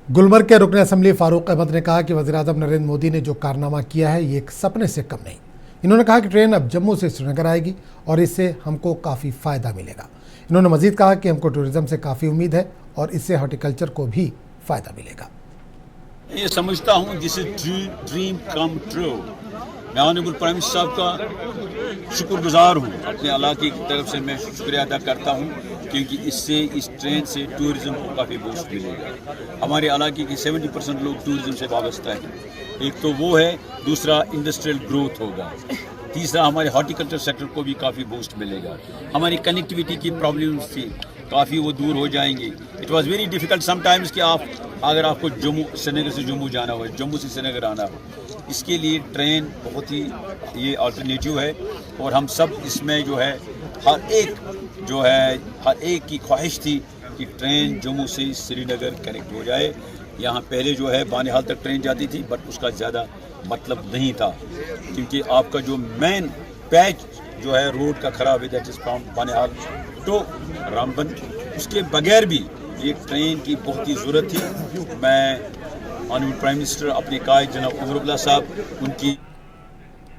गुलमर्ग के रुकन असम्बली फारूक अहमद ने कहा कि वज़ीर-ए-आज़म नरेंद्र मोदी ने जो कारनामा किया है ये एक सपने से कम नहीं। इन्होंने कहा कि ट्रेन अब जम्मू से श्रीनगर आएगी और इससे हमको काफ़ी फ़ायदा मिलेगा। इन्होंने मज़ीद कहा कि हमको टूरिज़्म से काफ़ी उम्मीद है और इससे हॉर्टिकल्चर को भी फ़ायदा मिलेगा। ये समझता हूँ this is dream come true. मैं ऑनरेबल प्राइम मिनिस्टर साहब का शुक्रगुजार हूँ, अपने इलाके की तरफ से मैं शुक्रिया अदा करता हूँ, क्योंकि इससे इस ट्रेन से टूरिज़्म को काफ़ी बूस्ट मिलेगा। हमारे इलाके की 70% लोग टूरिज़्म से वाबस्ता हैं। एक तो वो है, दूसरा इंडस्ट्रियल ग्रोथ होगा, तीसरा हमारे हॉर्टिकल्चर सेक्टर को भी काफ़ी बूस्ट मिलेगा। हमारी कनेक्टिविटी की प्रॉब्लम्स थी, काफ़ी वो दूर हो जाएंगी। It was very difficult sometimes कि अगर आपको जम्मू श्रीनगर से जम्मू जाना हो, जम्मू से श्रीनगर आना हो, इसके लिए ट्रेन बहुत ही ये अल्टरनेटिव है। और हम सब इसमें जो है हर एक की ख्वाहिश थी कि ट्रेन जम्मू से श्रीनगर कनेक्ट हो जाए। यहाँ पहले जो है बानिहाल तक ट्रेन जाती थी, बट उसका ज़्यादा मतलब नहीं था, क्योंकि आपका जो मेन पैच जो है रोड का ख़राब है, that is from Banihal to Ramban. उसके बगैर भी ये ट्रेन की बहुत ही ज़रूरत थी। मैं ऑनरेबल प्राइम मिनिस्टर अपने कायद जनाब उमर अब्दुल्ला साहब उनकी